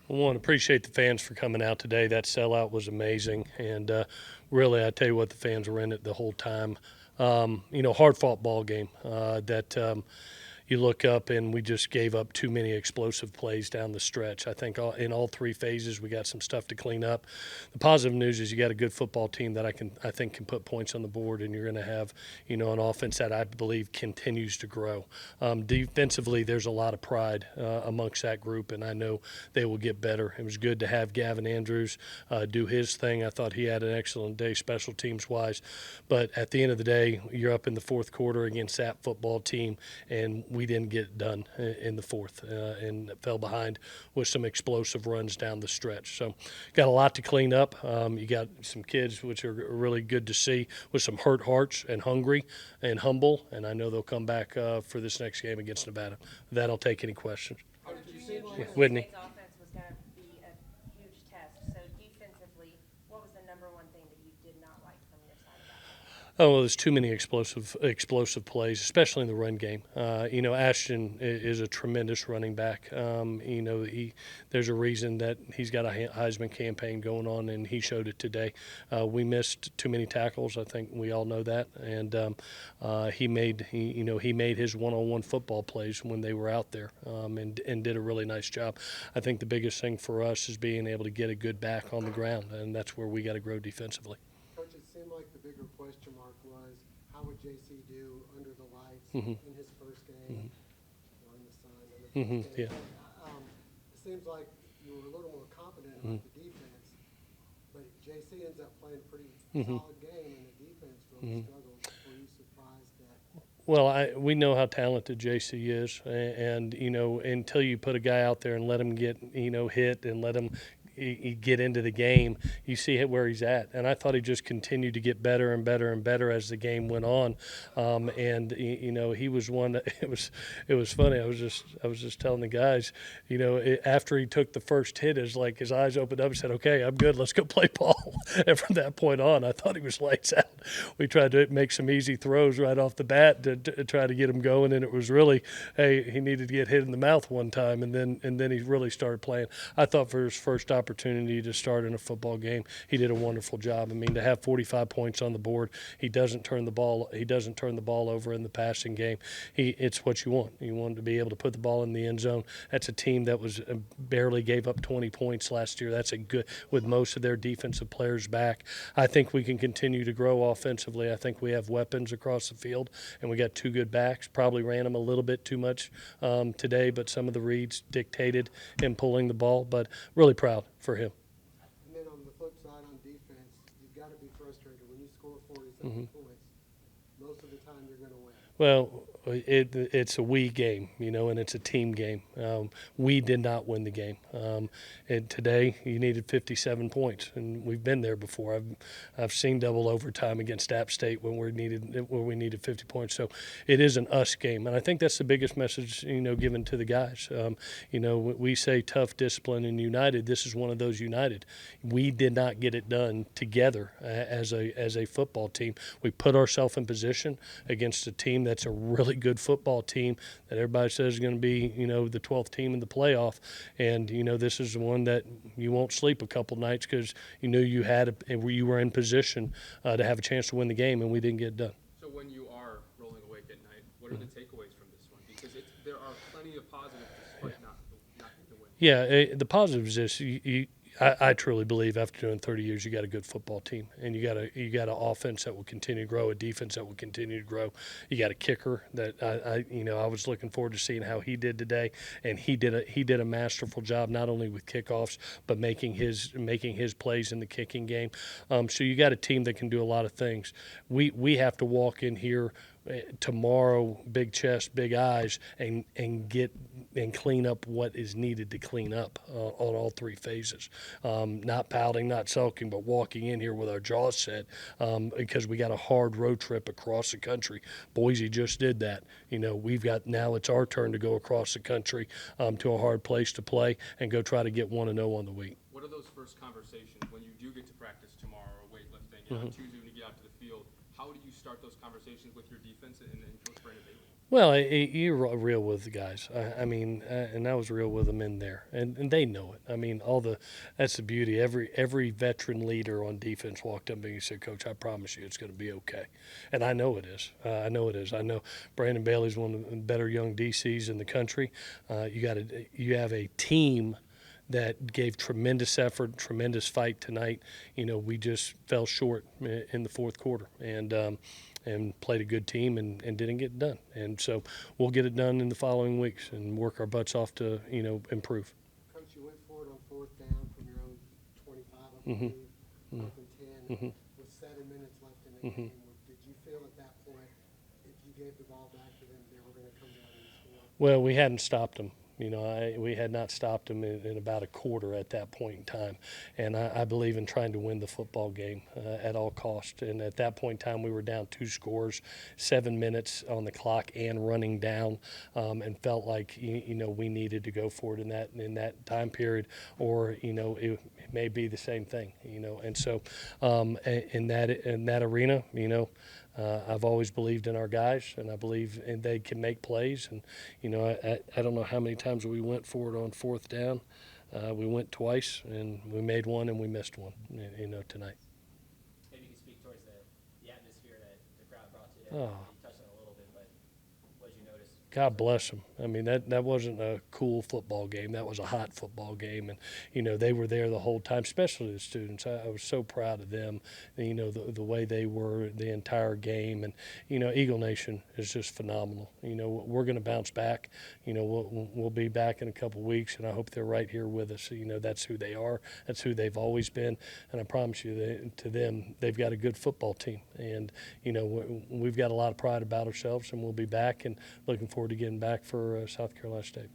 I want to appreciate the fans for coming out today. That sellout was amazing, and really, I tell you what, the fans were in it the whole time. Hard fought ball game that you look up and we just gave up too many explosive plays down the stretch. I think in all three phases we got some stuff to clean up. The positive news is you got a good football team that I think can put points on the board, and you're going to have an offense that I believe continues to grow. Defensively, there's a lot of pride amongst that group, and I know they will get better. It was good to have Gavin Andrews do his thing. I thought he had an excellent day special teams wise, but at the end of the day, you're up in the fourth quarter against that football team, and we didn't get it done in the fourth and fell behind with some explosive runs down the stretch. So got a lot to clean up. You got some kids, which are really good to see, with some hurt hearts and hungry and humble, and I know they'll come back for this next game against Nevada. With that, I'll take any questions. Whitney. Offense was going to be a huge test. So defensively, what was the number one thing that you did not like from your side of that? Oh, well, there's too many explosive plays, especially in the run game. Ashton is a tremendous running back. There's a reason that he's got a Heisman campaign going on, and he showed it today. We missed too many tackles. I think we all know that, and he made his one-on-one football plays when they were out there, and did a really nice job. I think the biggest thing for us is being able to get a good back on the ground, and that's where we got to grow defensively. Coach, it seemed like the bigger question mark was how would JC do under the lights in his first game, or in the sun, in the first game. Yeah. It seems like you were a little more confident about the defense, but JC ends up playing a pretty solid game, and the defense really struggled. Were you surprised that? Well, we know how talented JC is, and until you put a guy out there and let him get hit and let him get into the game, you see where he's at. And I thought he just continued to get better and better and better as the game went on. He was one that it was funny. I was just telling the guys, after he took the first hit, is like his eyes opened up and said, "Okay, I'm good. Let's go play ball." And from that point on, I thought he was lights out. We tried to make some easy throws right off the bat to try to get him going, and it was really, hey, he needed to get hit in the mouth one time, and then he really started playing. I thought for his first opportunity to start in a football game, he did a wonderful job. I mean, to have 45 points on the board, he doesn't turn the ball over in the passing game. It's what you want. You want to be able to put the ball in the end zone. That's a team that was barely gave up 20 points last year. That's a good, with most of their defensive players back. I think we can continue to grow offensively. I think we have weapons across the field, and we got two good backs. Probably ran them a little bit too much today, but some of the reads dictated him pulling the ball. But really proud for him. And then on the flip side, on defense, you've got to be frustrated when you score 47 points. Most of the time, you're going to win. Well, it's a we game, and it's a team game. We did not win the game. And today, you needed 57 points, and we've been there before. I've seen double overtime against App State when we needed 50 points. So it is an us game, and I think that's the biggest message given to the guys. We say tough, discipline, and united. This is one of those united. We did not get it done together as a football team. We put ourselves in position against a team that's a really good football team that everybody says is going to be, the 12th team in the playoff. And, this is the one that you won't sleep a couple nights because you knew you were in position to have a chance to win the game, and we didn't get it done. So when you are rolling awake at night, what are the takeaways from this one? Because there are plenty of positives despite not getting the win. Yeah, the positive is this. I truly believe after doing 30 years, you got a good football team, and you got an offense that will continue to grow, a defense that will continue to grow. You got a kicker that I was looking forward to seeing how he did today, and he did a masterful job not only with kickoffs but making his plays in the kicking game. So you got a team that can do a lot of things. We have to walk in here tomorrow, big chest, big eyes, and clean up what is needed to clean up on all three phases. Not pouting, not sulking, but walking in here with our jaws set because we got a hard road trip across the country. Boise just did that. Now it's our turn to go across the country to a hard place to play and go try to get 1-0 on the week. What are those first conversations when you do get to practice tomorrow or weightlifting on Tuesday when you get out to the field? How do you start those conversations with your defense and Coach Brandon Bailey? Well, you're real with the guys. I mean, and I was real with them in there, and they know it. I mean, that's the beauty. Every veteran leader on defense walked up to me and said, "Coach, I promise you, it's going to be okay," and I know it is. I know it is. I know Brandon Bailey's one of the better young DCs in the country. You have a team that gave tremendous effort, tremendous fight tonight. We just fell short in the fourth quarter, and played a good team and didn't get it done. And so we'll get it done in the following weeks and work our butts off to improve. Coach, you went for it on fourth down from your own 25, I Mhm. believe, up in 10, Mhm. with 7 minutes left in the Mhm. game. Did you feel at that point, if you gave the ball back to them, they were going to come down and score? Well, we hadn't stopped them. We had not stopped them in about a quarter at that point in time, and I believe in trying to win the football game at all cost. And at that point in time, we were down 2 scores, 7 minutes on the clock, and running down, and felt like we needed to go for it in that time period, or it may be the same thing. And so in that arena, I've always believed in our guys, and I believe and they can make plays. And I don't know how many times we went for it on fourth down. We went twice, and we made one, and we missed one. Tonight. Maybe you could speak towards the atmosphere that the crowd brought today. Oh. You touched on it a little bit, but what did you notice? God bless them. I mean, that wasn't a cool football game. That was a hot football game, and they were there the whole time, especially the students. I was so proud of them. The way they were the entire game, and Eagle Nation is just phenomenal. We're going to bounce back. We'll be back in a couple weeks, and I hope they're right here with us. That's who they are. That's who they've always been, and I promise you, to them, they've got a good football team, and we've got a lot of pride about ourselves, and we'll be back and looking forward to getting back for South Carolina State.